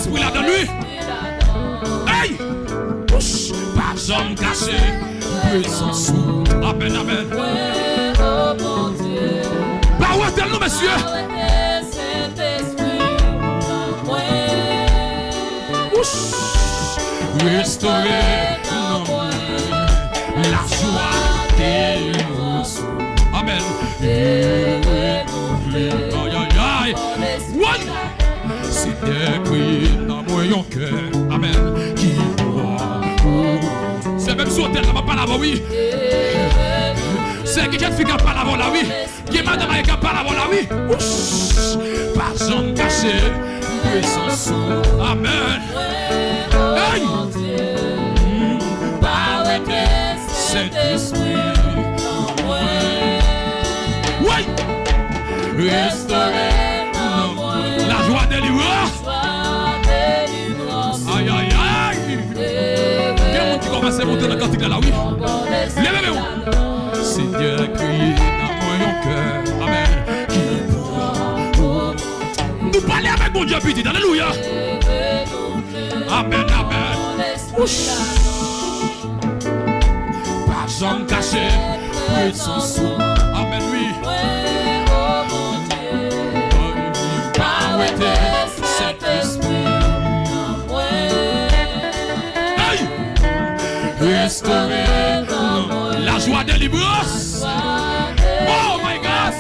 l'esprit là dans lui. Hey! Pas jamais caché, puissance sous. Amen, amen. Bah ouais, tel nous, messieurs. Restaurer la joie délivrance. Amen. Aïe, aïe, aïe. What? C'est écrit dans mon cœur. Amen. Qui doit. C'est même sur terre, là, pas là, oui. C'est quelqu'un qui parle avant là, oui. Qui est madame qui parle avant là, oui. Pas jamais caché. Puissance sous. Amen. Hey! Saint-Esprit. Oui! Restaurer la joie de délivrance. Aïe, aïe, aïe! Quel monde qui commence à monter dans le cantique là, oui? Levez-vous! C'est Dieu crié dans mon cœur. Amen. Nous parlons avec mon Dieu, petit. Alléluia! Amen, amen. Pas jamais caché, puissance sous. Amen, oui. Pas arrêté, Saint-Esprit. Hey! Restaurer la joie de délivrance. Oh my God!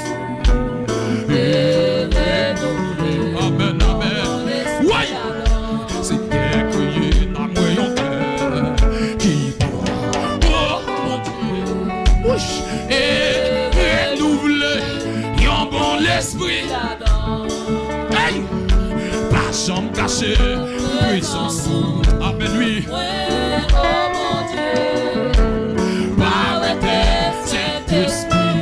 Amen, amen. Oui! Et renouveler yon bon l'esprit. Hey! Pas jamais caché, puissance sous. Amen, lui. Pas arrêter Saint-Esprit.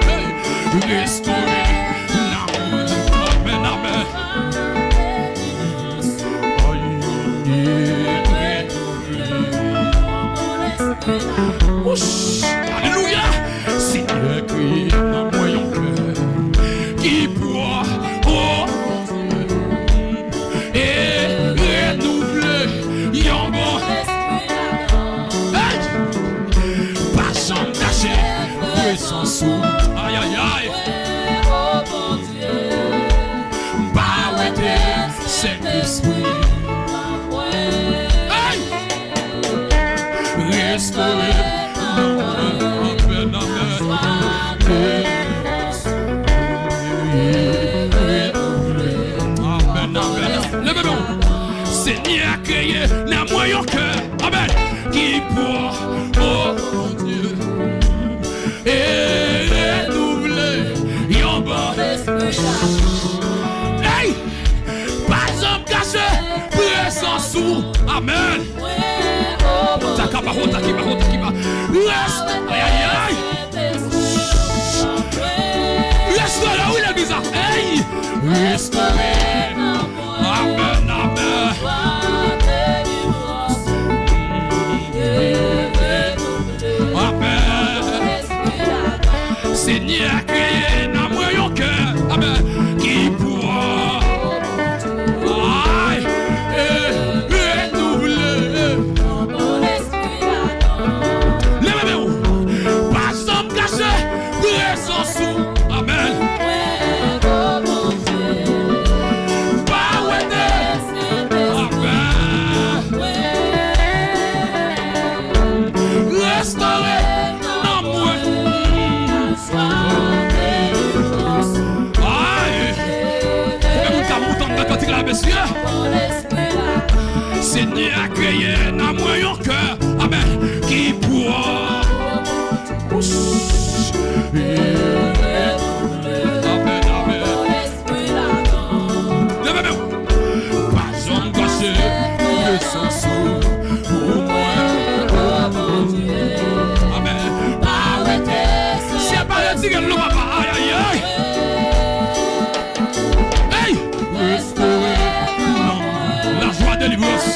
Hey! Restaurer l'amour. Amen, amen. Alléluia! C'est écrit dans mon cœur qui pourra et renouveler yon bon. Hey! Pas jamais caché, puissance sous. Aïe, aïe, aïe. Pas arrêter Saint-Esprit. Hey! Restaurer. Amen, amen. Amen, amen. Levez-vous. Seigneur créé dans mon cœur. Amen. Qui pour, oh mon Dieu, et renouveler yon bon. Hey! Pas jamais caché, puissance sous. Amen. Takaba, takiba. Reste. Aïe, aïe, aïe. Reste là où il est bizarre. Hey! Reste. Amen, amen. Amen. Seigneur créé dans mon cœur. Amen. Qui pourra. Aïe. Amen. Restaurer dans moi. Aïe. Vous dans quand il a messieurs. Seigneur créé dans moi un cœur. Amen. Qui pourra. La joie de délivrance.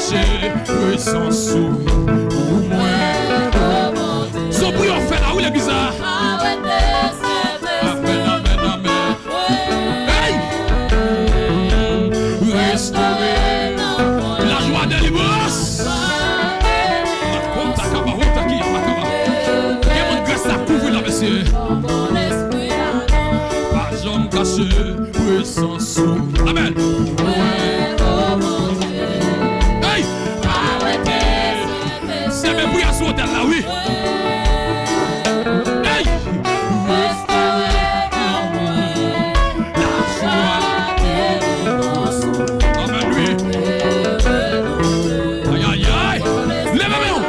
caché, puissance sous moi. Son bruit en fait là où l'église a. Amen, amen, amen. Hey! Restaurer la joie de l'immense. Pas jamais caché, puissance sous. Amen. Hey! C'est même pour y asseoir là, oui. Hey! Amen, oui. Aïe, aïe, aïe. Lève-moi.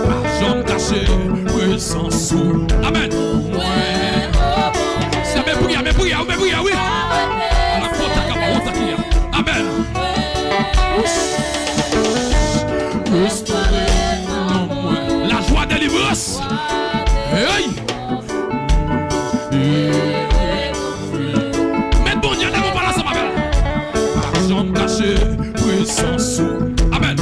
Pas jamais caché, puissance sous. Amen. Oui. Amen. La joie de l'immense. Hey. Mais bon Dieu, ne vous parlez ça, ma belle. Par jambe cachée, puissance sous. Amen.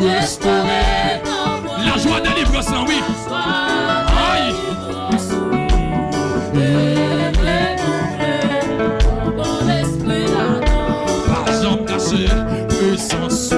Restaurer la joie de l'immense, oui. Aïe. Par jambe cachée, puissance sous.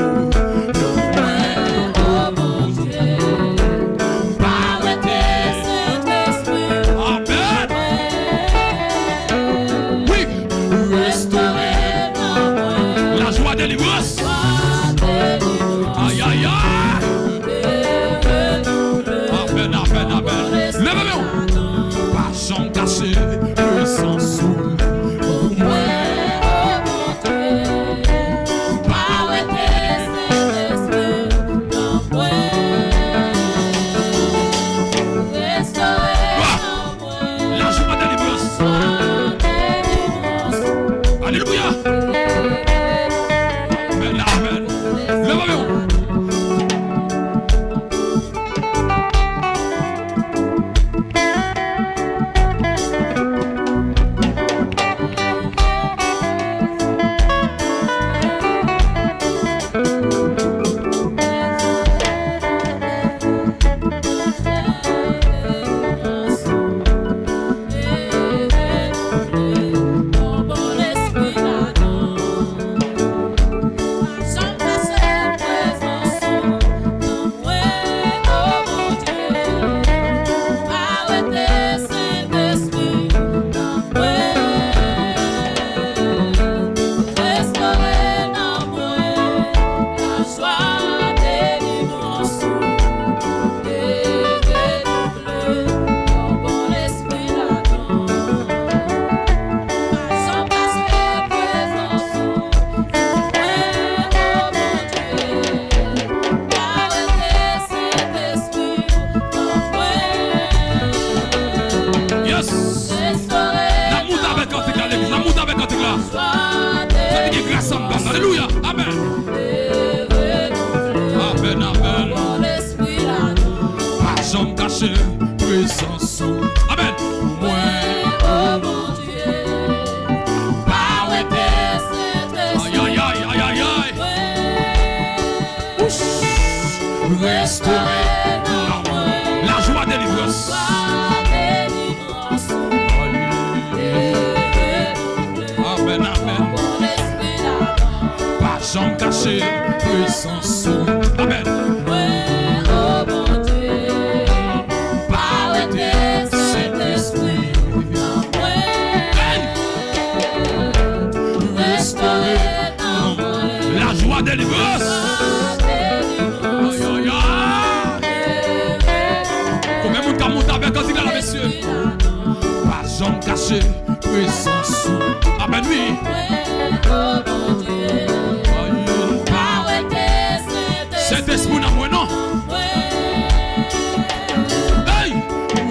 Alléluia. Amen. Amen, amen. Pas jamais caché, puissance sous. Amen. Restaurer la joie de l'immense. Amen, amen. Pas jamais caché, puissance sous. Amen. Restaurer la joie de l'immense. Pas jamais caché, puissance sous. Amen, oui. Cet esprit n'a moins non. Hey!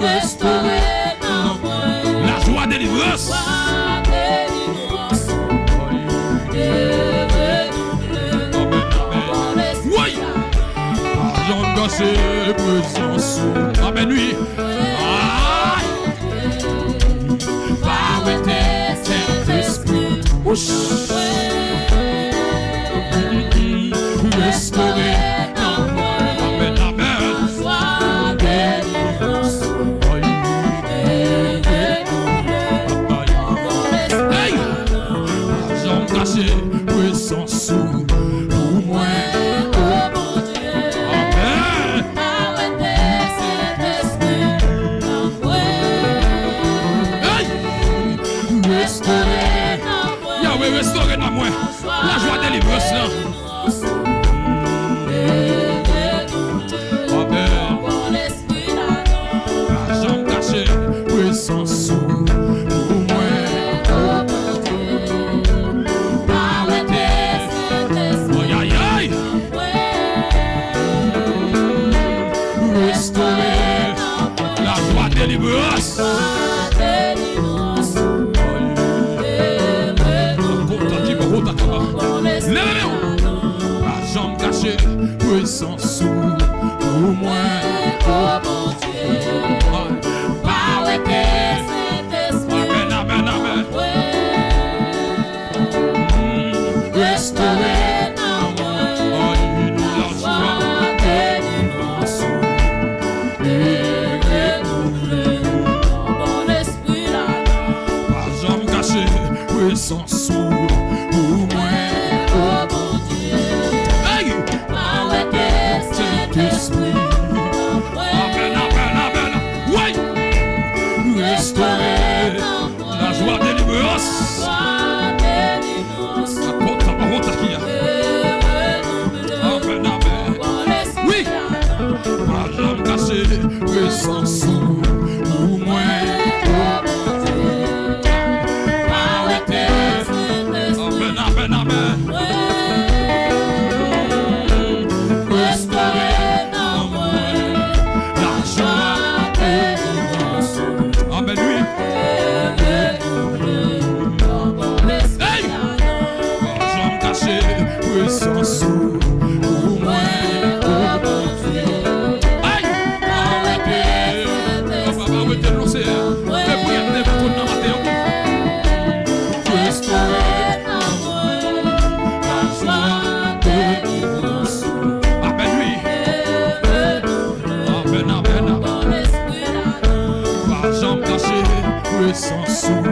Restaurer la joie de l'immense. Oui. Pas jamais caché, puissance sous. Amen, oui. Restaurer dans moi. Amen, amen. Joie, délivrance. Hey! J'en caché, puissance sous pour moi. Oh mon Dieu. Amen. Arrêtez cet esprit dans moi. Hey! Restaurer. Yahweh, restaurer dans moi. La joie de délivrance là. Amen. J'en caché, puissance sous pour moi. Aïe, aïe, aïe. Restaurer la joie de délivrance. J'en caché, puissance sous pour moi. Amen, amen, amen. Restaurer la joie. J'en caché, puissance sous pour moi. Hey! Saint-Esprit. Amen, amen, amen. Oui! Restaurer la joie de délivrance. Amen, amen. Oui! J'en caché, puissance sous pour moi. Amen, amen, amen. Restaurer dans moi la joie de délivrance. Amen, oui. Hey! J'en caché, puissance sous pour moi. Hey! Arrêtez. Arrêtez de lancer. Fais prier de votre nom matin. Restaurer dans moi la joie de délivrance. Amen, oui. Amen, amen, amen. J'en caché, puissance sous